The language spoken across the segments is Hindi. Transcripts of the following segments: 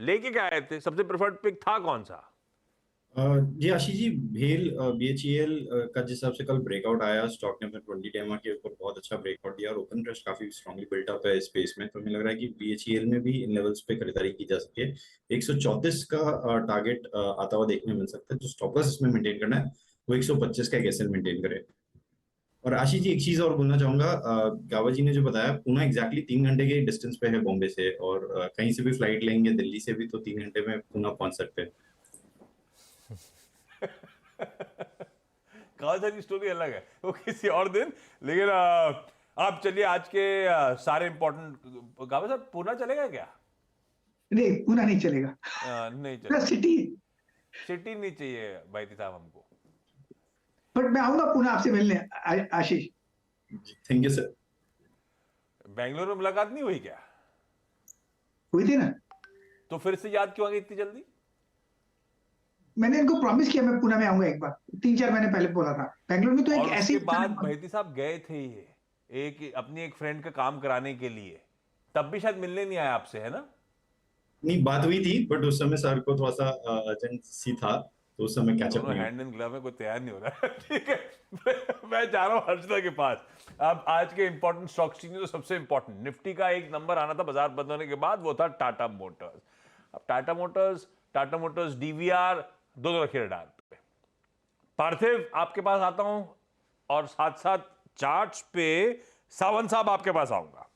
लेके क्या आए थे? सबसे प्रेफर्ड पिक था कौन सा? जी आशीष जी, भेल BHEL का जिस हिसाब से कल ब्रेकआउट आया, स्टॉक ने अपने 20 टेमा के ऊपर बहुत अच्छा ब्रेकआउट दिया और ओपन इंटरेस्ट काफी स्ट्रांगली बिल्ट अप है इस स्पेस में, तो हमें लग रहा है कि BHEL में भी इन लेवल्स पे खरीदारी की जा सकती है। 134 का टारगेट आता हुआ देखने मिल सकता है। जो स्टॉप लॉस इसमें मेंटेन करना है वो 125 का एक एसएल मेंटेन करे। और आशीष जी, एक चीज और बोलना चाहूंगा, गावा जी ने जो बताया, पुणे एग्जैक्टली 3 घंटे के डिस्टेंस पे है बॉम्बे से, और कहीं से भी फ्लाइट लेंगे दिल्ली से भी तो 3 घंटे में पुणे पहुंच सकते हैं। कहा की स्टोरी अलग है, वो किसी और दिन। लेकिन आप चलिए आज के सारे इंपॉर्टेंट। गावा साहब पूना चलेगा क्या? नहीं, पूना नहीं चलेगा। नहीं पूरा चलेगा। सिटी। सिटी नहीं चाहिए भाई साहब हमको। बट मैं आऊंगा पूना आपसे मिलने Ashish. Thank you sir. Bangalore में मुलाकात नहीं हुई क्या? हुई थी ना। तो फिर से याद क्यों आ गई इतनी जल्दी? मैंने इनको प्रॉमिस किया मैं पुणे में आऊंगा एक बार, 3-4 महीने पहले बोला था। बेंगलोर में तो एक और ऐसी उसके बाद भाई साहब गए थे ये एक अपनी एक फ्रेंड का काम कराने के लिए, तब भी शायद मिलने नहीं आया आपसे, है ना? नहीं, बात हुई थी बट उस समय सर को थोड़ा सा अर्जेंट सी था, तो उस समय कैचअप दोनों नहीं हुआ। हैंड इन ग्लव में, कोई तैयार नहीं हो रहा है। ठीक है। मैं जा रहा हूं हर्षदा के पास। अब आज के इंपॉर्टेंट स्टॉक एक्सचेंज तो सबसे इंपॉर्टेंट निफ्टी का एक नंबर आना था बाजार बंद होने के बाद, वो था टाटा मोटर्स। अब टाटा मोटर्स डीवीआर दोनों रखे रडार पे। पार्थिव आपके पास आता हूं और साथ साथ चार्ट्स पे सावंत साहब आपके पास आऊंगा।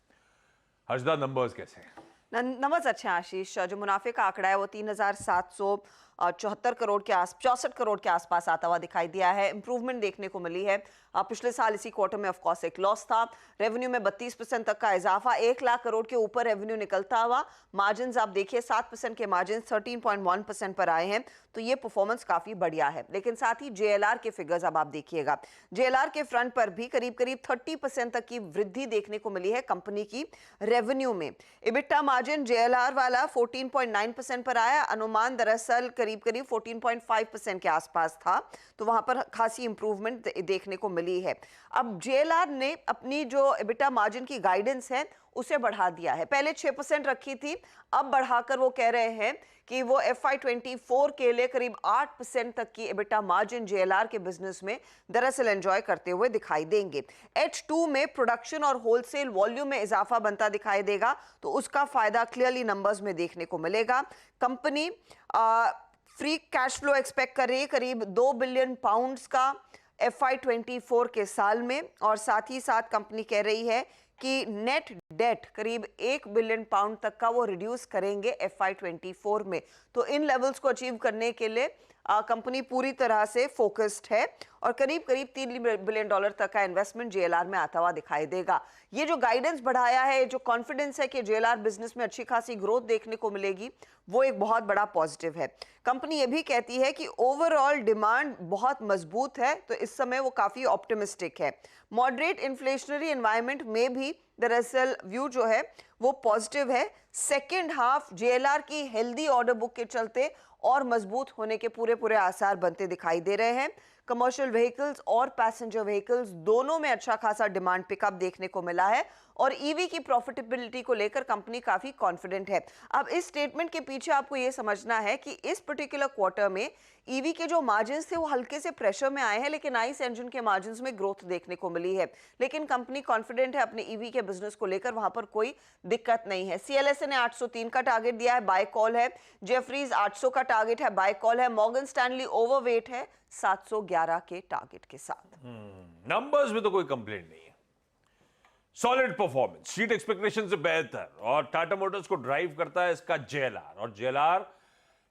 हर्षदा नंबर्स कैसे हैं? नंबर्स अच्छे हैं आशीष। जो मुनाफे का आंकड़ा है वो 3,774 करोड़ के 64 करोड़ के आसपास आता हुआ दिखाई दिया है। इंप्रूवमेंट देखने को मिली है। पिछले साल इसी क्वार्टर में ऑफकोर्स एक लॉस था। रेवेन्यू में 32% तक का इजाफा, 1 लाख करोड़ के ऊपर रेवेन्यू निकलता हुआ। मार्जिन आप देखिए 7% के मार्जिन 13.1% पर आए हैं, तो ये परफॉर्मेंस काफी बढ़िया है। लेकिन साथ ही JLR के फिगर्स अब आप देखिएगा। JLR के फ्रंट पर भी करीब करीब 30% तक की वृद्धि देखने को मिली है कंपनी की रेवेन्यू में। इबिटा मार्जिन JLR वाला 14.9% पर आया। अनुमान दरअसल करीब करीब 14.5% के आसपास था, तो वहां पर खासी इंप्रूवमेंट देखने को मिली है। अब JLR ने अपनी जो इबिटा मार्जिन की गाइडेंस है उसे बढ़ा दिया है। पहले 6% रखी थी, अब बढ़ाकर वो कह रहे हैं कि वो FY24 के लिए करीब 8% तक की एबिटा मार्जिन JLR के बिजनेस में दरअसल एंजॉय करते हुए दिखाई देंगे। H2 में प्रोडक्शन और होलसेल वॉल्यूम में इजाफा बनता दिखाई देगा, तो उसका फायदा क्लियरली नंबर्स में देखने को मिलेगा। Company free cash flow expect कर रही है करीब 2 बिलियन पाउंड्स का FY24 के साल में, और साथ ही साथ कंपनी कह रही है कि नेट डेट करीब 1 बिलियन पाउंड तक का वो रिड्यूस करेंगे FY24 में। तो इन लेवल्स को अचीव करने के लिए कंपनी पूरी तरह से फोकस्ड है और करीब करीब $3 बिलियन तक का इन्वेस्टमेंट JLR में आता हुआ दिखाई देगा। ये जो गाइडेंस बढ़ाया है, जो कॉन्फिडेंस है कि JLR बिजनेस में अच्छी खासी ग्रोथ देखने को मिलेगी, वो एक बहुत बड़ा पॉजिटिव है। कंपनी ये भी कहती है कि ओवरऑल डिमांड बहुत मजबूत है, तो इस समय वो काफी ऑप्टिमिस्टिक है। मॉडरेट इन्फ्लेशनरी एनवायरनमेंट में भी दरअसल व्यू जो है वो पॉजिटिव है। सेकेंड हाफ JLR की हेल्दी ऑर्डर बुक के चलते और मजबूत होने के पूरे आसार बनते दिखाई दे रहे हैं। कमर्शियल व्हीकल्स और पैसेंजर व्हीकल्स दोनों में अच्छा खासा डिमांड पिकअप देखने को मिला है और ईवी की प्रॉफिटेबिलिटी को लेकर कंपनी काफी कॉन्फिडेंट है। अब इस स्टेटमेंट के पीछे आपको यह समझना है कि इस पर्टिकुलर क्वार्टर में ईवी के जो मार्जिन थे वो हल्के से प्रेशर में आए हैं, लेकिन आइस इंजन के मार्जिन में ग्रोथ देखने को मिली है। लेकिन कंपनी कॉन्फिडेंट है अपने ईवी के बिजनेस को लेकर, वहां पर कोई दिक्कत नहीं है। CLSA ने 803 का टारगेट दिया है, बाय कॉल है। जेफरीज 800 का टारगेट है, बाय कॉल है। मॉर्गन स्टैनली ओवरवेट है 711 के टारगेट के साथ। नंबर्स में तो कोई कंप्लेंट नहीं है, सॉलिड परफॉर्मेंस, स्ट्रीट एक्सपेक्टेशन से बेहतर, और टाटा मोटर्स को ड्राइव करता है इसका JLR। और JLR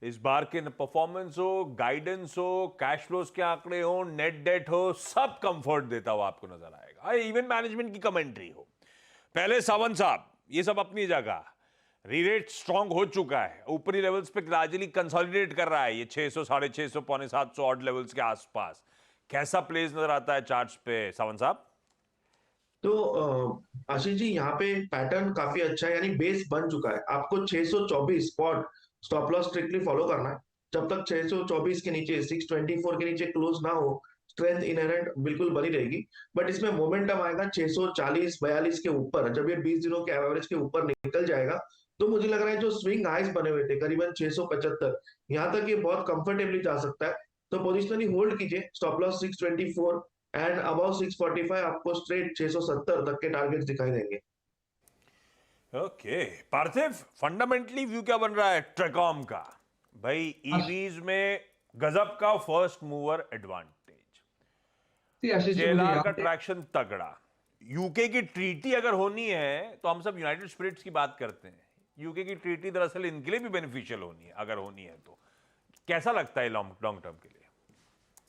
इस बार के परफॉर्मेंस हो, गाइडेंस हो, कैश फ्लोज के आंकड़े हो, नेट डेट हो, सब कंफर्ट देता हुआ आपको नजर आएगा। इवन मैनेजमेंट की कमेंट्री हो। पहले सावंत साहब, ये सब अपनी जगह, रीरेट स्ट्रांग हो चुका है, ऊपरी लेवल्स पे ग्रेजुअली कंसोलिडेट कर रहा है, ये 600, 650, पौने 700 ऑड लेवल्स के आसपास। कैसा प्लेस नजर आता है चार्ट्स पे सावंत साहब? तो आशीष जी, यहाँ पे पैटर्न काफी अच्छा है, यानी बेस बन चुका है। आपको 624 spot stop loss strictly follow करना है। जब तक 624 के नीचे, 624 के नीचे क्लोज ना हो, स्ट्रेंथ इनहेरेंट बिल्कुल बनी रहेगी। बट इसमें मोमेंटम आएगा 640-42 के ऊपर। जब ये 20 दिनों के एवरेज के ऊपर निकल जाएगा तो मुझे लग रहा है जो स्विंग हाइस बने हुए थे करीबन 675, यहाँ तक ये बहुत कंफर्टेबली जा सकता है। तो पोजिशनली होल्ड कीजिए, स्टॉप लॉस 624 एंड अबाउ 645 आपको स्ट्रेट 670 तक के टारगेट्स दिखाई देंगे। ओके पार्थिव, फंडामेंटली व्यू क्या बन रहा है ट्रेकॉम का? भाई ईवीज में गजब का फर्स्ट मूवर एडवांटेज, जी आशीष जी, मुझे जेएलआर याद का है ट्रैक्शन तगड़ा, यूके की ट्रीटी अगर होनी है तो हम सब यूनाइटेड स्पिरिट्स की बात करते हैं, यूके की ट्रीटी दरअसल इनके लिए भी बेनिफिशियल होनी है, अगर होनी है तो कैसा लगता है लॉन्ग टर्म के लिए?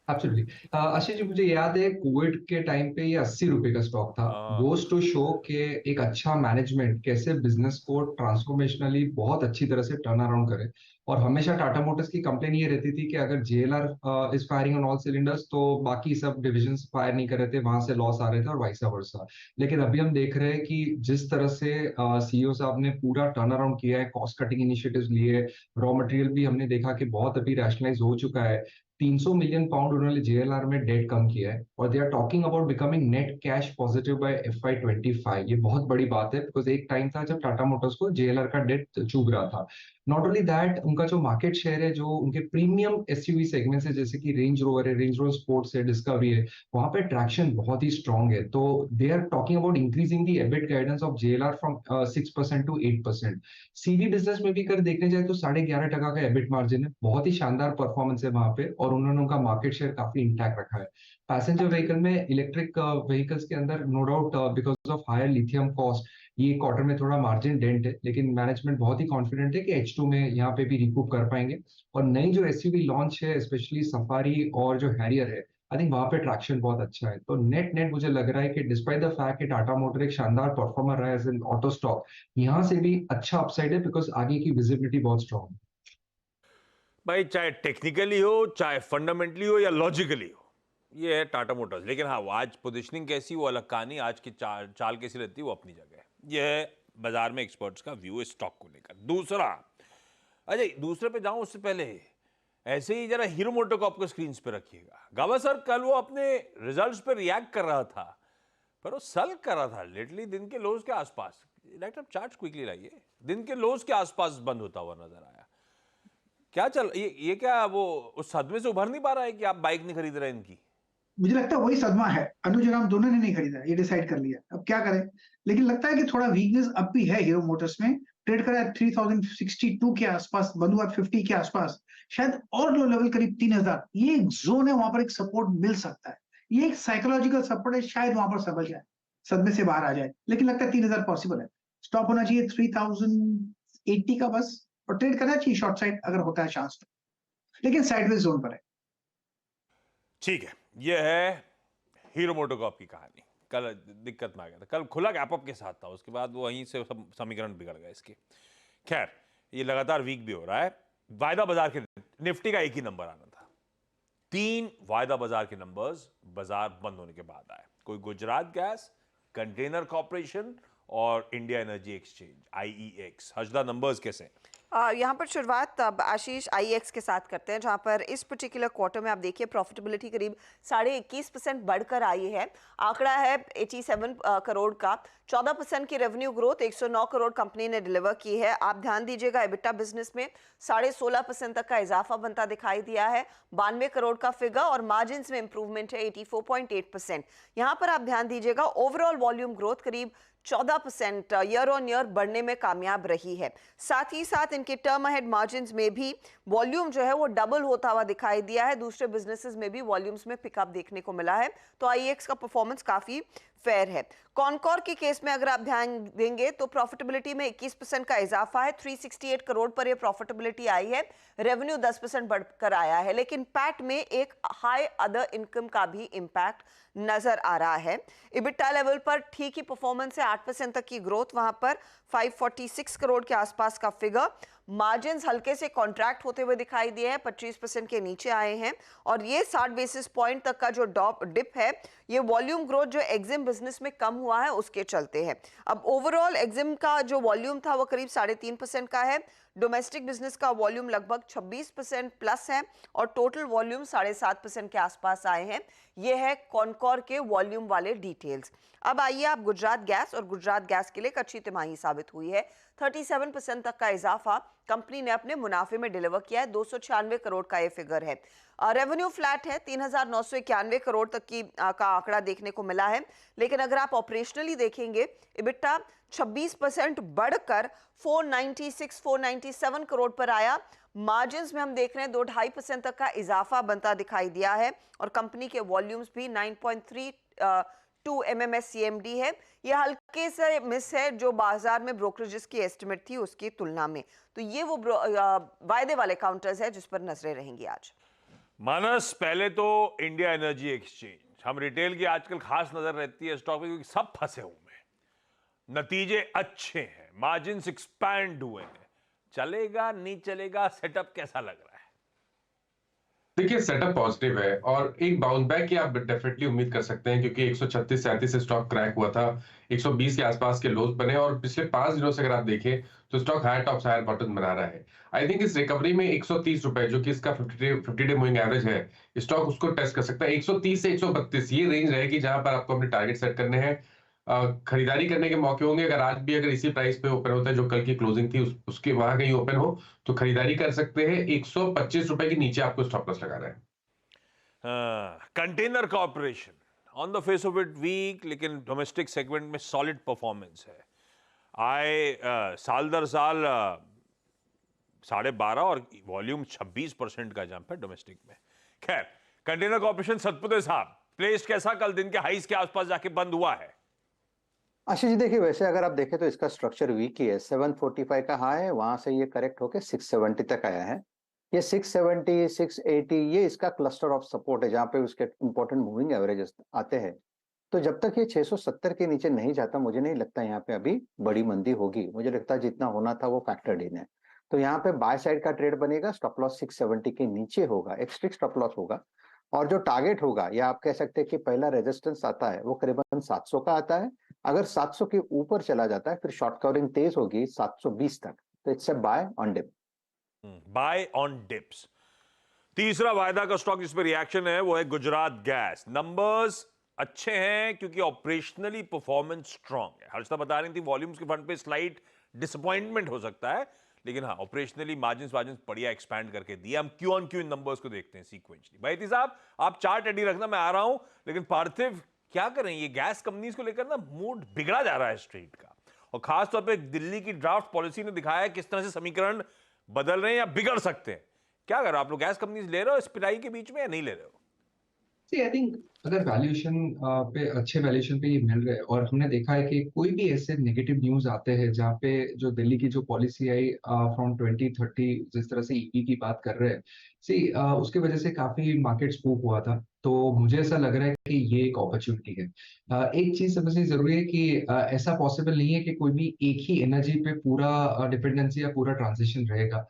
एब्सोल्युटली आशीष जी, मुझे याद है कोविड के टाइम पे ये 80 रुपए का स्टॉक था। गोस टू शो के एक अच्छा मैनेजमेंट कैसे बिजनेस को ट्रांसफॉर्मेशनली बहुत अच्छी तरह से टर्न अराउंड करे। और हमेशा टाटा मोटर्स की कंप्लेन ये रहती थी कि अगर JLR is firing on all cylinders तो बाकी सब डिविजन्स फायर नहीं कर रहे थे, वहां से लॉस आ रहे थे और वाइस वर्सा। लेकिन अभी हम देख रहे हैं कि जिस तरह से सीईओ साहब ने पूरा टर्न अराउंड किया है, कॉस्ट कटिंग इनिशिएटिव्स लिए, रॉ मटेरियल भी हमने देखा कि बहुत अभी रैशनलाइज हो चुका है। 300 मिलियन पाउंड उन्होंने जेएलआर में डेट कम किया है और they are talking about becoming net cash positive by FY25। ये बहुत बड़ी बात है बिकॉज एक टाइम था जब टाटा मोटर्स को जेएलआर का डेट चुभ रहा था। नॉट ओनली दैट, उनका जो मार्केट शेयर है, जो उनके प्रीमियम एसयूवी सेगमेंट है जैसे कि रेंज रोवर है, रेंज रोवर स्पोर्ट्स है, डिस्कवरी है, वहां पे ट्रैक्शन बहुत ही स्ट्रांग है। तो they are talking about increasing the EBIT guidance of JLR from 6% to 8%। CV business में भी कर देखने जाए तो 11.5% का एबिट मार्जिन है, बहुत ही शानदार परफॉर्मेंस है वहां पे, और उन्होंने उनका मार्केट शेयर काफी इंटैक्ट रखा है। पैसेंजर व्हीकल में, इलेक्ट्रिक व्हीकल्स के अंदर no doubt because of higher lithium cost ये क्वार्टर में थोड़ा मार्जिन डेंट है, लेकिन मैनेजमेंट बहुत ही कॉन्फिडेंट है कि H2 में यहाँ पे भी रिकूप कर पाएंगे। और नई जो एसयूवी लॉन्च है, स्पेशली सफारी और जो हैरियर है, आई थिंक वहां पे ट्रैक्शन बहुत अच्छा है। तो नेट नेट मुझे लग रहा है कि डिस्पाइट द फैक्ट कि टाटा मोटर एक शानदार परफॉर्मर रहा है एज एन ऑटो स्टॉक, यहाँ से भी अच्छा अपसाइड है बिकॉज आगे की विजिबिलिटी बहुत स्ट्रांग है। भाई चाहे टेक्निकली हो, चाहे फंडामेंटली हो या लॉजिकली हो, ये है टाटा मोटर्स। लेकिन हाँ, वो आज पोजीशनिंग कैसी, वो अलग कहानी, आज की चाल कैसी रहती है वो अपनी जगह है। ये है बाजार में एक्सपर्ट्स का व्यू है स्टॉक को लेकर। दूसरा, अजय दूसरे पे जाऊं उससे पहले ऐसे ही जरा हीरो मोटोकॉर्प को स्क्रीन पे रखिएगा। गावा सर कल वो अपने रिजल्ट्स पे रिएक्ट कर रहा था, पर वो सल कर रहा था लिटरली दिन के लोज के आसपास। डायरेक्ट चार्ट क्विकली लाइए, दिन के लोज के आसपास बंद होता हुआ नजर आया। क्या चल ये क्या वो उस सदमे से उभर नहीं पा रहा है कि आप बाइक नहीं खरीद रहे इनकी? मुझे लगता है वही सदमा है, अनुज और हम दोनों ने नहीं खरीदा, ये डिसाइड कर लिया, अब क्या करें। लेकिन लगता है कि थोड़ा वीकनेस अब भी है हीरो मोटर्स में। ट्रेड करा 3062 के आसपास, बंद हुआ 50 के आसपास, शायद और लो लेवल करीब 3000, ये एक जोन है, वहां पर एक सपोर्ट मिल सकता है। ये एक साइकोलॉजिकल सपोर्ट है, शायद वहां पर समझ जाए, सदमे से बाहर आ जाए। लेकिन लगता है 3000 पॉसिबल है। स्टॉप होना चाहिए 3080 का बस, और ट्रेड करना चाहिए शॉर्ट साइड अगर होता है चांस तो, लेकिन साइडवेज जोन पर है। ठीक है, ये है हीरो मोटोकॉर्प की कहानी। कल दिक्कत में आ गया था, कल खुला गैप अप के साथ था, उसके बाद वो वहीं से सब समीकरण बिगड़ गए इसके। खैर, ये लगातार वीक भी हो रहा है। वायदा बाजार के निफ्टी का एक ही नंबर आना था, 3 वायदा बाजार के नंबर्स बाजार बंद होने के बाद आए। कोई गुजरात गैस, कंटेनर कॉर्पोरेशन और इंडिया एनर्जी एक्सचेंज IEX। हजदा नंबर्स कैसे हैं? यहाँ पर शुरुआत अब आशीष IEX के साथ करते हैं, जहाँ पर इस पर्टिकुलर क्वार्टर में आप देखिए प्रॉफिटेबिलिटी करीब 21.5% बढ़कर आई है। आंकड़ा है 87 करोड़ का, 14% की रेवेन्यू ग्रोथ 109 करोड़ कंपनी ने डिलीवर की है। आप ध्यान दीजिएगा एबिटा बिजनेस में 16.5% तक का इजाफा बनता दिखाई दिया है, 92 करोड़ का फिगर, और मार्जिन में इंप्रूवमेंट है 84.8%। यहाँ पर आप ध्यान दीजिएगा ओवरऑल वॉल्यूम ग्रोथ करीब 14% ईयर ऑन ईयर बढ़ने में कामयाब रही है। साथ ही साथ इनके टर्म अहेड मार्जिन्स में भी वॉल्यूम जो है वो डबल होता हुआ दिखाई दिया है। दूसरे बिजनेसेस में भी वॉल्यूम्स में पिकअप देखने को मिला है, तो IEX का परफॉर्मेंस काफी फेयर है। कॉनकॉर के केस में अगर आप ध्यान देंगे तो प्रॉफिटेबिलिटी में 21% का इजाफा है, 368 करोड़ पर ये प्रॉफिटेबिलिटी आई है, रेवेन्यू 10% बढ़कर आया है। लेकिन पैट में एक हाई अदर इनकम का भी इंपैक्ट नजर आ रहा है। इबिटा लेवल पर ठीक ही परफॉर्मेंस है, 8% तक की ग्रोथ, वहां पर 546 करोड़ के आसपास का फिगर। मार्जिन्स हल्के से कॉन्ट्रैक्ट होते हुए दिखाई दिए हैं, 25% के नीचे आए हैं, और ये 60 बेसिस पॉइंट तक का जो डिप है ये वॉल्यूम ग्रोथ जो एक्सिम बिजनेस में कम हुआ है उसके चलते है। अब ओवरऑल एक्सिम का जो वॉल्यूम था वो करीब 3.5% का है, डोमेस्टिक बिजनेस का वॉल्यूम लगभग 26% प्लस है और टोटल वॉल्यूम 7.5% के आसपास आए हैं। ये है कॉनकॉर के वॉल्यूम वाले डिटेल्स। अब आइए आप गुजरात गैस, और गुजरात गैस के लिए एक अच्छी तिमाही साबित हुई है। 37% तक का इजाफा कंपनी ने अपने मुनाफे में डिलीवर किया है। 296 करोड़ का ये फिगर है। रेवेन्यू फ्लैट है, 3,991 करोड़ तक की का आंकड़ा देखने को मिला है। लेकिन अगर आप ऑपरेशनली देखेंगे, इबिटा 26% बढ़कर 497 करोड़ पर आया। मार्जिन्स में हम देख रहे हैं 2-2.5% तक का इजाफा बनता दिखाई दिया है और कंपनी के वॉल्यूम्स भी 9.32 MMSCMD है। यह हल्के से मिस है जो बाजार में ब्रोकरेजेस की एस्टिमेट थी उसकी तुलना में। तो ये वो वायदे वाले काउंटर्स है जिस पर नजरें रहेंगी आज। मानस, पहले तो इंडिया एनर्जी एक्सचेंज, हम रिटेल की आजकल खास नजर रहती है स्टॉक में क्योंकि सब फंसे हुए हैं। नतीजे अच्छे हैं, मार्जिन्स एक्सपैंड हुए हैं। चलेगा नहीं चलेगा, सेटअप कैसा लग रहा है? देखिए, सेटअप पॉजिटिव है और एक बाउंस बैक की आप डेफिनेटली उम्मीद कर सकते हैं क्योंकि 136-37 से स्टॉक क्रैक हुआ था, 120 के आसपास के लोज बने और पिछले 5 दिनों से अगर आप देखें तो stock higher tops higher bottom बना रहा है। आई थिंक इस रिकवरी में 130 रुपए जो कि इसका 50 डे मूविंग एवरेज है, स्टॉक उसको टेस्ट कर सकता है। 130 से 132 ये रेंज रहेगी जहां पर आपको अपने टारगेट सेट करने हैं। खरीदारी करने के मौके होंगे। अगर आज भी अगर इसी प्राइस पे ओपन होता है जो कल की क्लोजिंग थी उसके वहां कहीं ओपन हो तो खरीदारी कर सकते हैं। 125 रुपए के नीचे आपको स्टॉप लॉस लगाना है। Container Corporation on the face of it weak, लेकिन डोमेस्टिक सेगमेंट में सॉलिड परफॉर्मेंस है। आए साल दर साल 12.5 और वॉल्यूम 26% का जंप है डोमेस्टिक में। खैर, कंटेनर कॉर्पोरेशन, सतपुते साहब, प्लेस कैसा कल दिन के हाईज के आसपास जाके बंद हुआ है? आशीष जी, देखिए वैसे अगर आप देखें तो इसका स्ट्रक्चर वीक ही है। 745 का हाई है, वहां से ये करेक्ट होके 670 तक आया है। ये 670, 680 ये इसका क्लस्टर ऑफ सपोर्ट है जहाँ पे उसके इंपॉर्टेंट मूविंग एवरेजेस आते हैं। तो जब तक ये 670 के नीचे नहीं जाता, मुझे नहीं लगता यहाँ पे अभी बड़ी मंदी होगी। मुझे लगता है जितना होना था वो फैक्टर्ड इन है। तो यहाँ पे बाय साइड का ट्रेड बनेगा, स्टॉप लॉस 670 के नीचे होगा, एक स्ट्रिक्ट स्टॉप लॉस होगा। और जो टारगेट होगा, या आप कह सकते हैं कि पहला रेजिस्टेंस आता है वो करीबन 700 का आता है। अगर 700 के ऊपर चला जाता है फिर शॉर्ट कवरिंग तेज होगी 720 तक। तो it's a buy on dip. Buy on dips. तीसरा वायदा का स्टॉक जिस पर रिएक्शन है वो है गुजरात गैस। नंबर्स अच्छे हैं क्योंकि ऑपरेशनली परफॉर्मेंस स्ट्रांग है। हर्षदा बता रही थी वॉल्यूम्स के फ्रंट पे स्लाइट डिसअपॉइंटमेंट हो सकता है, लेकिन हाँ, ऑपरेशनली मार्जिन्स बढ़िया एक्सपैंड करके दिए। हम Q on Q in numbers को देखते हैं सीक्वेंशली। भाई साहब, आप चार्ट रेडी रखना, मैं आ रहा हूं। लेकिन पार्थिव, क्या करें, ये गैस कंपनीज को लेकर ना मूड बिगड़ा जा रहा है स्ट्रीट का, और खासतौर पे दिल्ली की ड्राफ्ट पॉलिसी ने दिखाया है किस तरह से समीकरण बदल रहे हैं या बिगड़ सकते हैं। क्या कर आप लोग गैस कंपनीज ले रहे हो इस पिटाई के बीच में या नहीं ले रहे हो? आई थिंक अगर वैल्यूएशन पे अच्छे वैल्यूएशन पे ये मिल रहे हैं, और हमने देखा है कि कोई भी ऐसे नेगेटिव न्यूज आते हैं जहाँ पे जो दिल्ली की जो पॉलिसी आई फ्रॉम 2030 जिस तरह से ईवी की बात कर रहे हैं, उसकी वजह से काफी मार्केट स्पूक हुआ था। तो मुझे ऐसा लग रहा है कि ये एक अपॉर्चुनिटी है। एक चीज समझनी जरूरी है कि ऐसा पॉसिबल नहीं है कि कोई भी एक ही एनर्जी पे पूरा डिपेंडेंसी या पूरा ट्रांजिशन रहेगा।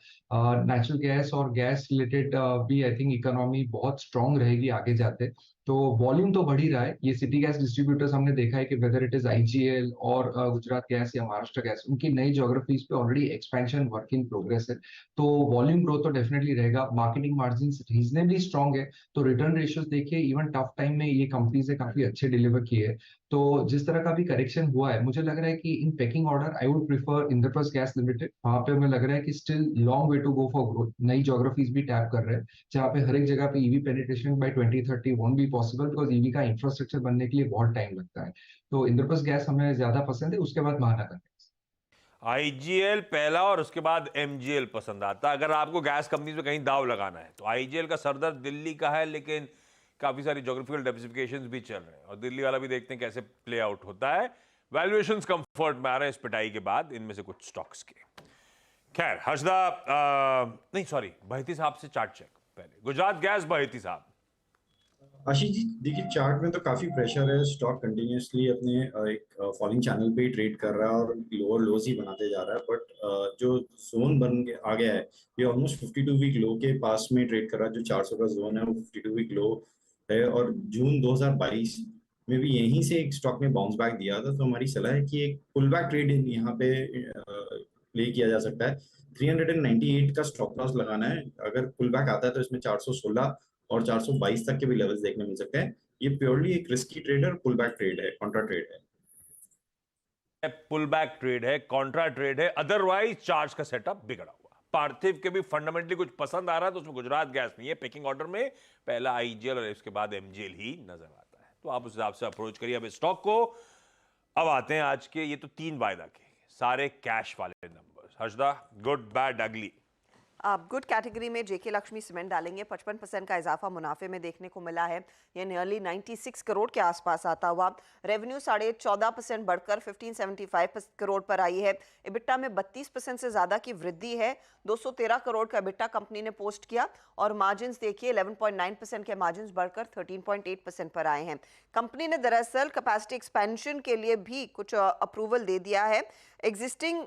नेचुरल गैस और गैस रिलेटेड भी आई थिंक इकोनॉमी बहुत स्ट्रांग रहेगी आगे जाते। तो वॉल्यूम तो बढ़ ही रहा है। ये सिटी गैस डिस्ट्रीब्यूटर्स हमने देखा है कि वेदर इट इज आईजीएल और गुजरात गैस या महाराष्ट्र गैस, उनकी नई ज्योग्राफीज पे already expansion work in progress है। तो वॉल्यूम ग्रोथ तो डेफिनेटली रहेगा। मार्केटिंग मार्जिन रीजनेबली स्ट्रांग है। तो रिटर्न रेशियोज देखिए, इवन टफ टाइम में ये कंपनीज ने काफी अच्छे डिलीवर किए। तो जिस तरह का भी करेक्शन हुआ है, मुझे लग रहा है कि in pecking order I would prefer Indraprastha gas limited. वहां पे हमें लग रहा है कि still long way to go for growth. नई ज्योग्राफीज भी टैप कर रहे हैं जहाँ पे हर एक जगह पे EV penetration by 2030 won't be possible, because EV का इंफ्रास्ट्रक्चर बनने के लिए बहुत टाइम लगता है। तो इंद्रप्रस्थ गैस हमें ज्यादा पसंद है, उसके बाद महानगर। आईजीएल पहला और उसके बाद एमजीएल पसंद आता। अगर आपको गैस कंपनी में कहीं दाव लगाना है तो आईजीएल का सरदर्द दिल्ली का है, लेकिन काफी सारी ज्योग्राफिकल डाइवर्सिफिकेशंस भी चल रहे हैं और दिल्ली वाला भी देखते हैं कैसे प्ले आउट होता है। वैल्यूएशंस कंफर्ट में आ रहे हैं इस पिटाई के बाद, इनमें से कुछ स्टॉक्स के। खैर, हर्षदा, नहीं सॉरी, बहती साहब से चार्ट चेक पहले। गुजरात गैस, बहती साहब। आशीष जी, देखिए चार्ट में तो काफी प्रेशर है। स्टॉक कंटिन्यूअसली अपने एक फॉलिंग चैनल पे ही ट्रेड कर रहा है और लोअर लोज ही बनाते जा रहा है। बट जो जोन बन के आ गया है, ये ऑलमोस्ट 52 वीक लो के पास में ट्रेड कर रहा है। जो 400 का जोन है वो 52 वीक लो है, और जून 2022 में भी यहीं से एक स्टॉक ने बाउंस बैक दिया था। तो हमारी सलाह है कि एक पुल बैक ट्रेड यहाँ पे प्ले किया जा सकता है। 398 का स्टॉप लॉस लगाना है। अगर पुल बैक आता है तो इसमें 416 और 422 तक के भी लेवल्स देखने मिल सकते हैं। ये प्योरली एक रिस्की ट्रेड और पुल बैक ट्रेड है, कॉन्ट्रा ट्रेड है। पुल बैक ट्रेड है, कॉन्ट्रा ट्रेड है, अदरवाइज चार्ज का सेटअप बिगड़ा हुआ। पार्थिव के भी फंडामेंटली कुछ पसंद आ रहा है तो उसमें गुजरात गैस नहीं है, पेकिंग ऑर्डर में पहला आईजीएल और इसके बाद एमजीएल ही नजर आता है, तो आप उस हिसाब से अप्रोच करिए अब स्टॉक को। अब आते हैं आज के, ये तो 3 वायदा के सारे कैश वाले नंबर्स। हर्षदा, गुड बैड अगली। आप गुड कैटेगरी में जेके लक्ष्मी सीमेंट डालेंगे। 55% का इजाफा मुनाफे में देखने को मिला है, ये नियरली 96 करोड़ के आसपास आता हुआ। रेवेन्यू 14.5% बढ़कर 1575 करोड़ पर आई है। इबिट्टा में 32% से ज्यादा की वृद्धि है, 213 करोड़ का इबिट्टा कंपनी ने पोस्ट किया और मार्जिन देखिए 11.9% के मार्जिन बढ़कर 13.8% पर आए हैं। कंपनी ने दरअसल कैपेसिटी एक्सपेंशन के लिए भी कुछ अप्रूवल दे दिया है। एग्जिस्टिंग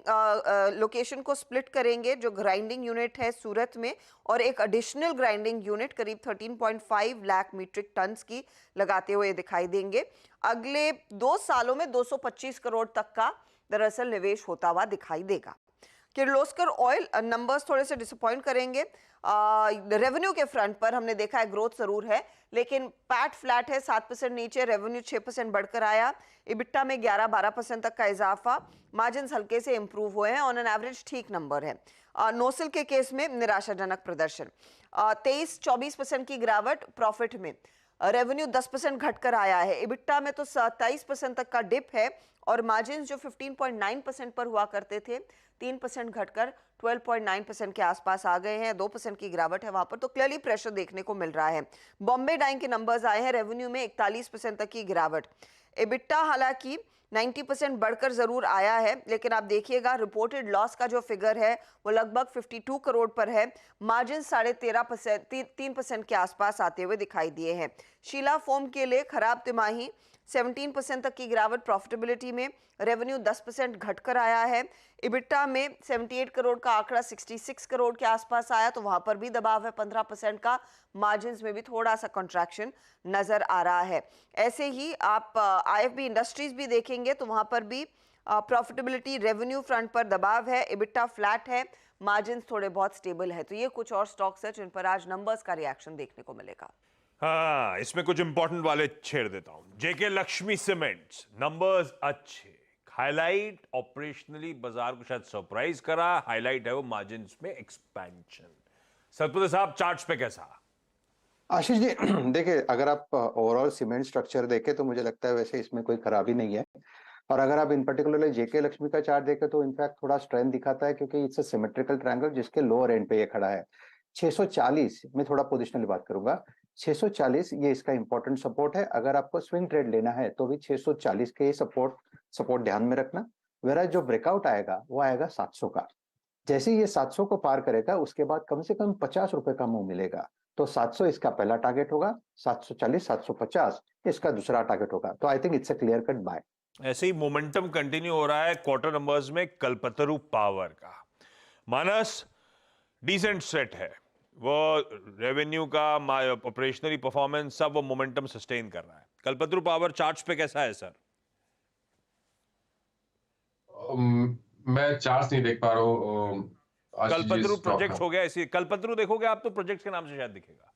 लोकेशन को स्प्लिट करेंगे, जो ग्राइंडिंग यूनिट है सूरत में और एक एडिशनल ग्राइंडिंग यूनिट करीब 13.5 लाख मीट्रिक टन्स की लगाते हुए दिखाई देंगे। अगले 2 सालों में 225 करोड़ तक का दरअसल निवेश होता हुआ दिखाई देगा। किर्लोस्कर ऑयल नंबर्स थोड़े से डिसअपॉइंट करेंगे। रेवेन्यू के फ्रंट पर हमने देखा है ग्रोथ जरूर है, लेकिन पैट फ्लैट है, 7% नीचे, रेवेन्यू 6% बढ़कर आया। इबिट्टा में 11-12% तक का इजाफा, मार्जिन हल्के से इंप्रूव हुए हैं, ऑन एन एवरेज ठीक नंबर है। नोसिल के केस में निराशाजनक प्रदर्शन, 23-24% की गिरावट प्रॉफिट में। रेवेन्यू 10% घटकर आया है, इबिट्टा में तो 27% तक का डिप है और मार्जिन जो 15.9% पर हुआ करते थे 3% घटकर 12.9% के आसपास आ गए हैं, 2% की गिरावट है वहां पर, तो क्लियरली प्रेशर देखने को मिल रहा है। बॉम्बे डाइंग के नंबर्स आए हैं, रेवेन्यू में 41% तक की गिरावट। इबिट्टा हालांकि 90% बढ़कर जरूर आया है, लेकिन आप देखिएगा रिपोर्टेड लॉस का जो फिगर है वो लगभग 52 करोड़ पर है। मार्जिन 13.5% 3% के आसपास आते हुए दिखाई दिए हैं। शीला फोम के लिए खराब तिमाही, 17% तक की गिरावट प्रॉफिटेबिलिटी में, रेवेन्यू 10% घटकर आया है। इबिट्टा में 78 करोड़ का आंकड़ा 66 करोड़ के आसपास आया, तो वहां पर भी दबाव है 15% का। मार्जिन में भी थोड़ा सा कंट्रैक्शन नजर आ रहा है। ऐसे ही आप आईएफबी इंडस्ट्रीज भी देखेंगे तो वहां पर भी प्रॉफिटेबिलिटी रेवेन्यू फ्रंट पर दबाव है, इबिट्टा फ्लैट है, मार्जिन थोड़े बहुत स्टेबल है। तो ये कुछ और स्टॉक्स है जिन पर आज नंबर्स का रिएक्शन देखने को मिलेगा। हाँ, इसमें कुछ इंपॉर्टेंट वाले छेड़ देता हूं। जेके लक्ष्मी सीमेंट्स नंबर्स अच्छे, हाईलाइट ऑपरेशनली बाजार को शायद सरप्राइज करा, हाईलाइट है वो मार्जिन में एक्सपेंशन। सतपति साहब, चार्ट्स पे कैसा? आशीष जी देखिए, अगर आप ओवरऑल सीमेंट स्ट्रक्चर देखें तो मुझे लगता है वैसे इसमें कोई खराबी नहीं है। और अगर आप इन पर्टिकुलरली जेके लक्ष्मी का चार्ट देखें तो इनफैक्ट थोड़ा स्ट्रेंथ दिखाता है, क्योंकि इट्स अ सिमेट्रिकल ट्रायंगल जिसके लोअर एंड पे ये खड़ा है। 640 में थोड़ा पोजिशनली बात करूंगा, 640 ये इसका इंपॉर्टेंट सपोर्ट है। अगर आपको स्विंग ट्रेड लेना है तो भी 640 के सपोर्ट ध्यान में रखना। वेरा जो ब्रेकआउट आएगा वो आएगा 700 का। जैसे ही ये 700 को पार करेगा उसके बाद कम से कम 50 रुपए का मूव मिलेगा, तो 700 इसका पहला टारगेट होगा, 740 750 इसका दूसरा टारगेट होगा। तो I think it's a clear cut by. ऐसे ही मोमेंटम कंटिन्यू हो रहा है क्वार्टर नंबर्स में कल्पतरु पावर का। मानस डिसेंट सेट है, वो रेवेन्यू का ऑपरेशनली परफॉर्मेंस सब वो मोमेंटम सस्टेन कर रहा है। कल्पतरु पावर चार्ट्स पे कैसा है सर? मैं चार्ट्स नहीं देख पा रहा हूँ। कल्पतरु प्रोजेक्ट हो गया, इसी कल्पतरु देखोगे आप तो प्रोजेक्ट के नाम से शायद दिखेगा।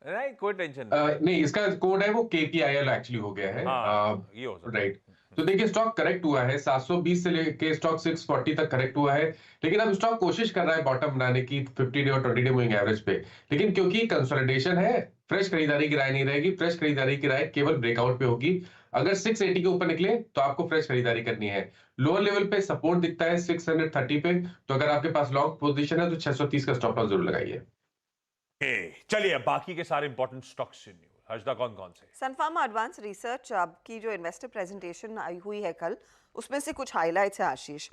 नहीं, कोई टेंशन नहीं, इसका कोड है वो KPIL एक्चुअली हो गया है। ये हो सकता है। राइट, तो देखिए स्टॉक करेक्ट हुआ है, 720 से लेके स्टॉक 640 तक करेक्ट हुआ है, लेकिन अब स्टॉक कोशिश कर रहा है बॉटम बनाने की 50 डे और 20 डे मूविंग एवरेज पे। लेकिन क्योंकि कंसोलिडेशन है, फ्रेश खरीदारी की राय नहीं रहेगी। फ्रेश खरीदारी की राय केवल ब्रेकआउट पे होगी। अगर 680 के ऊपर निकले तो आपको फ्रेश खरीदारी करनी है। लोअर लेवल पे सपोर्ट दिखता है 630 पे, तो अगर आपके पास लॉन्ग पोजीशन है तो 630 का स्टॉप लॉस जरूर लगाइए। चलिए बाकी के सारे इंपॉर्टेंट स्टॉक्स से न्यूज़। हर्षदा, कौन कौन से? सन फार्मा एडवांस रिसर्च की जो इन्वेस्टर प्रेजेंटेशन आई हुई है कल, उसमें से कुछ हाइलाइट्स है आशीष।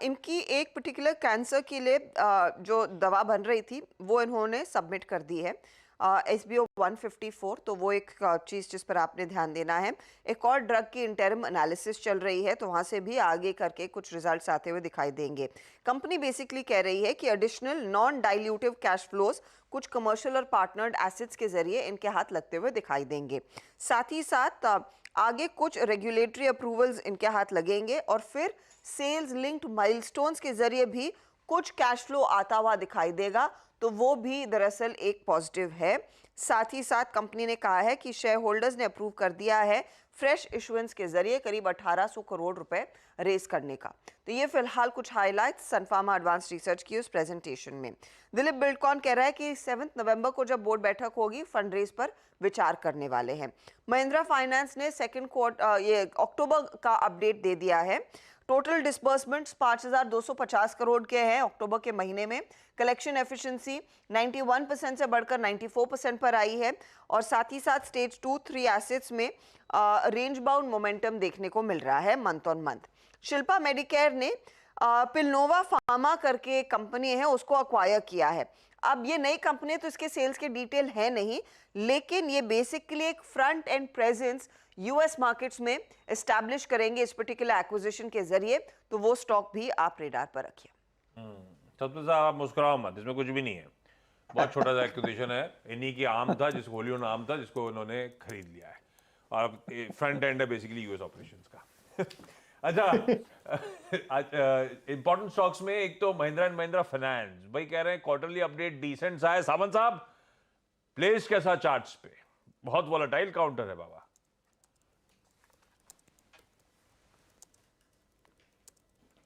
इनकी एक पर्टिकुलर कैंसर के लिए जो दवा बन रही थी वो इन्होंने सबमिट कर दी है। SBO 154, तो वो एक चीज़ जिस पर आपने ध्यान देना है। एक और ड्रग की इंटरम एनालिसिस चल रही है, तो वहाँ से भी आगे करके कुछ रिजल्ट्स आते हुए दिखाई देंगे। कंपनी बेसिकली कह रही है कि additional non dilutive cash flows कुछ कमर्शियल और पार्टनर्ड एसेट्स के जरिए इनके हाथ लगते हुए दिखाई देंगे। साथ ही साथ आगे कुछ रेगुलेटरी अप्रूवल्स इनके हाथ लगेंगे और फिर सेल्स लिंक्ड माइलस्टोन्स के जरिए भी कुछ कैश फ्लो आता हुआ दिखाई देगा, तो वो भी दरअसल एक पॉजिटिव है। साथ ही साथ कंपनी ने कहा है कि शेयर होल्डर्स ने अप्रूव कर दिया है फ्रेश इशुएंस के जरिए करीब 1800 करोड़ रुपए रेज करने का। तो ये फिलहाल कुछ हाइलाइट्स सन फार्मा एडवांस रिसर्च की उस प्रेजेंटेशन में। दिलीप बिल्डकॉन कह रहा है कि 7 नवंबर को जब बोर्ड बैठक होगी फंड रेज पर विचार करने वाले हैं। महिंद्रा फाइनेंस ने सेकंड क्वार्टर ये अक्टूबर का अपडेट दे दिया है। टोटल डिसबर्समेंट्स 5250 करोड़ के हैं अक्टूबर के महीने में। कलेक्शन एफिशिएंसी 91% से बढ़कर 94% पर आई है और साथ ही साथ स्टेज 2-3 एसेट्स में रेंज बाउंड मोमेंटम देखने को मिल रहा है month on month. Shilpa Medicare ने पिलनोवा फार्मा करके कंपनी है उसको अक्वायर किया है। अब ये नई कंपनी तो इसके सेल्स के डिटेल है नहीं, लेकिन ये बेसिकली एक front end presence US markets में एस्टैब्लिश करेंगे इस पर्टिकुलर एक्विजिशन के जरिए, तो वो स्टॉक भी आप रेडार पर रखिए। सबसे ज्यादा आप मुस्कुराओ मत, इसमें कुछ भी नहीं है, बहुत छोटा सा एक्विजिशन है। इन्हीं की आम था जिसको होलियो नाम था जिसको उन्होंने खरीद लिया है और फ्रंट एंड है बेसिकली यूएस ऑपरेशंस का। अच्छा, इंपॉर्टेंट स्टॉक्स में एक तो महिंद्रा एंड महिंद्रा फाइनेंस, भाई कह रहे हैं क्वार्टरली अपडेट डिसेंट सा है। सावंत साहब प्लेस कैसा चार्ट्स पे? बहुत वोलेटाइल काउंटर है बाबा।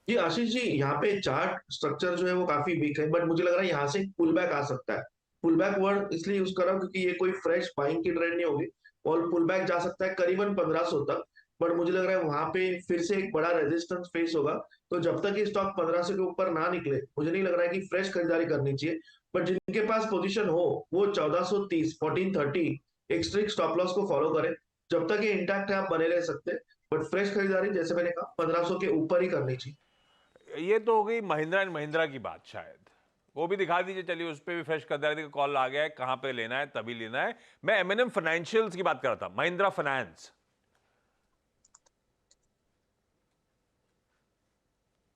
जी आशीष जी, यहाँ पे चार्ट स्ट्रक्चर जो है वो काफी वीक है, बट मुझे लग रहा है यहाँ से पुल बैक आ सकता है। पुल बैक वर्ड इसलिए यूज कर रहा हूँ क्योंकि ये कोई फ्रेश बाइंग की ट्रेंड नहीं होगी और पुल बैक जा सकता है करीबन 1500 तक, बट मुझे लग रहा है वहां पे फिर से एक बड़ा रेजिस्टेंस फेस होगा। तो जब तक ये स्टॉक 1500 के ऊपर ना निकले मुझे नहीं लग रहा है कि फ्रेश खरीदारी करनी चाहिए। बट जिनके पास पोजीशन हो वो 1430 1430 एक स्ट्रिक्ट स्टॉप लॉस को फॉलो करें। जब तक ये इंटैक्ट है आप बने रह सकते हैं, बट फ्रेश खरीदारी जैसे मैंने कहा 1500 के ऊपर ही करनी चाहिए। ये तो हो गई महिंद्रा एंड महिंद्रा की बात, शायद वो भी दिखा दीजिए। चलिए उस पर भी फ्रेश खरीदारी का कॉल आ गया है, कहां पे लेना है तभी लेना है। मैं एमएनएम फाइनेंशियल्स की बात कर रहा था, महिंद्रा फाइनेंस।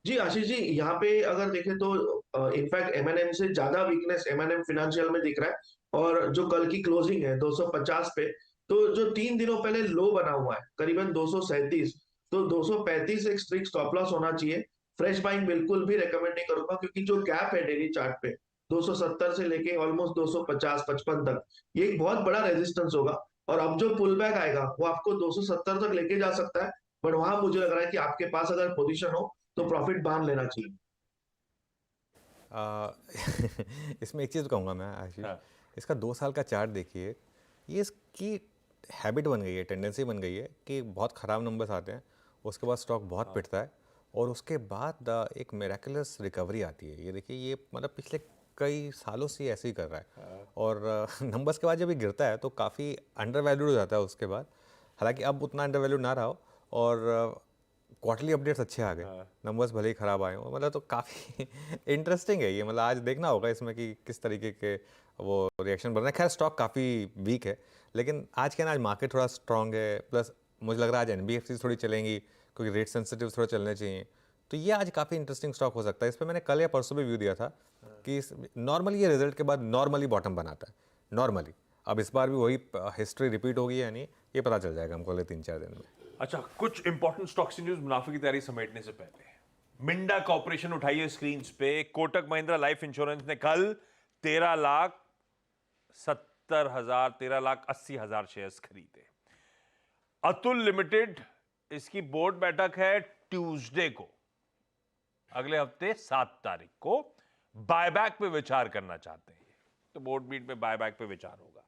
जी आशीष जी, यहाँ पे अगर देखें तो इनफैक्ट एमएनएम से ज्यादा वीकनेस एमएनएम फाइनेंशियल में दिख रहा है। और जो कल की क्लोजिंग है 250 पे, तो जो 3 दिनों पहले लो बना हुआ है करीबन 237, तो 235 एक स्ट्रिक्ट स्टॉप लॉस होना चाहिए। फ्रेश बाइंग बिल्कुल भी रेकमेंड नहीं करूंगा क्योंकि जो गैप है डेली चार्ट पे 270 से लेके ऑलमोस्ट 250-55 तक, ये एक बहुत बड़ा रेजिस्टेंस होगा। और अब जो पुल बैक आएगा वो आपको 270 तक लेके जा सकता है, बट वहां मुझे लग रहा है कि आपके पास अगर पोजीशन हो तो प्रॉफिट बांध लेना चाहिए। इसमें एक चीज़ कहूँगा मैं आशीष, इसका 2 साल का चार्ट देखिए, ये इसकी हैबिट बन गई है, टेंडेंसी बन गई है कि बहुत ख़राब नंबर्स आते हैं, उसके बाद स्टॉक बहुत पिटता है और उसके बाद एक मिरेकुलस रिकवरी आती है। ये देखिए, ये मतलब पिछले कई सालों से ऐसे ही कर रहा है और नंबर्स के बाद जब ये गिरता है तो काफ़ी अंडर वैल्यूड हो जाता है उसके बाद। हालांकि अब उतना अंडर वैल्यूड ना रहा हो और क्वार्टरली अपडेट्स अच्छे आ गए, नंबर्स भले ही ख़राब आए हो, मतलब तो काफ़ी इंटरेस्टिंग है ये। मतलब आज देखना होगा इसमें कि किस तरीके के वो रिएक्शन बन रहे हैं। खैर स्टॉक काफ़ी वीक है, लेकिन आज क्या ना, आज मार्केट थोड़ा स्ट्रॉन्ग है, प्लस मुझे लग रहा है आज NBFC थोड़ी चलेंगी क्योंकि रेट सेंसिटिव थोड़ा चलने चाहिए, तो ये आज काफ़ी इंटरेस्टिंग स्टॉक हो सकता है। इस पर मैंने कल या परसों भी व्यू दिया था कि नॉर्मली ये रिजल्ट के बाद नॉर्मली बॉटम बनाता है, नॉर्मली। अब इस बार भी वही हिस्ट्री रिपीट होगी या नहीं, ये पता चल जाएगा हमको अगले 3-4 दिन में। अच्छा, कुछ इंपॉर्टेंट स्टॉक्स न्यूज मुनाफे की तैयारी समेटने से पहले मिंडा कॉर्पोरेशन उठाइए स्क्रीन पे। कोटक महिंद्रा लाइफ इंश्योरेंस ने कल 13,80,000 शेयर्स खरीदे। अतुल लिमिटेड, इसकी बोर्ड बैठक है ट्यूसडे को, अगले हफ्ते 7 तारीख को। बायबैक पे विचार करना चाहते हैं, तो बोर्ड मीट में बायबैक पे विचार होगा।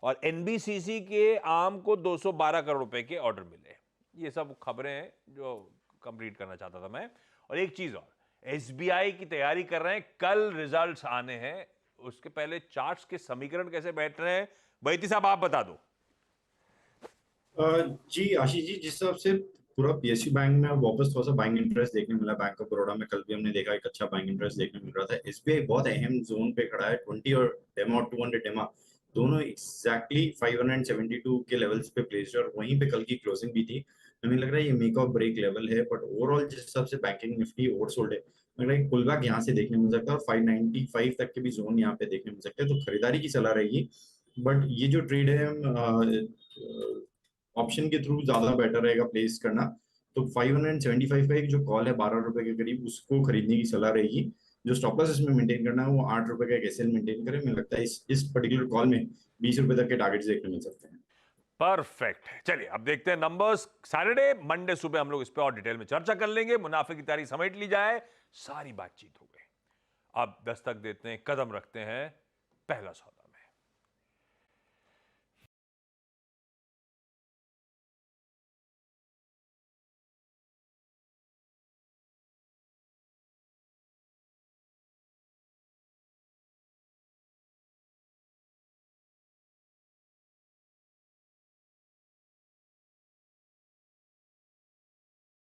और NBCC के आर्म को 212 करोड़ रुपए के ऑर्डर मिले। ये सब खबरें हैं जो कंप्लीट करना चाहता था मैं। और एक चीज और, SBI की तैयारी कर रहे हैं, कल रिजल्ट्स आने हैं, उसके पहले चार्ट्स के समीकरण कैसे बैठ रहे हैं, बैती साहब आप बता दो। जी आशीष जी, जिस हिसाब से पूरा PSU बैंक में वापस थोड़ा सा बाइंग इंटरेस्ट देखने मिला, बैंक ऑफ बड़ौदा में कल भी हमने देखा एक अच्छा बाइंग इंटरेस्ट देखने मिल रहा था। SBI बहुत अहम जोन पे खड़ा है, 20 और डेमा और 200 डेमा दोनों एग्जैक्टली 572 के लेवल्स पे प्लेस्ड और वहीं पे कल की क्लोजिंग भी थी। हमें लग रहा है ये मेक और ब्रेक लेवल है, बट ओवरऑल जिस हिसाब से बैंकिंग निफ्टी ओवरसोल्ड है, लग रहा है पुल बैक यहाँ से देखने मिल सकता है और 595 तक के भी जोन यहाँ पे देखने मिल सकते हैं, तो खरीदारी की सलाह रहेगी। बट ये जो ट्रेड है ऑप्शन के थ्रू ज्यादा बेटर रहेगा प्लेस करना, तो 575 का एक जो कॉल है 12 रुपए के करीब, उसको खरीदने की सलाह रहेगी। जो स्टॉप लॉस इसमें मेंटेन करना है वो 8 रुपए का एक एसएल मेंटेन करें। मुझे लगता है इस पर्टिकुलर कॉल में 20 रुपए तक के टारगेट्स देखने मिल सकते हैं। परफेक्ट। चलिए अब देखते हैं नंबर्स। सैटरडे मंडे सुबह हम लोग इस पे और डिटेल में चर्चा कर लेंगे। मुनाफे की तैयारी समेट ली जाए, सारी बातचीत हो गई। अब दस्तक देते हैं, कदम रखते हैं पहला सौदा।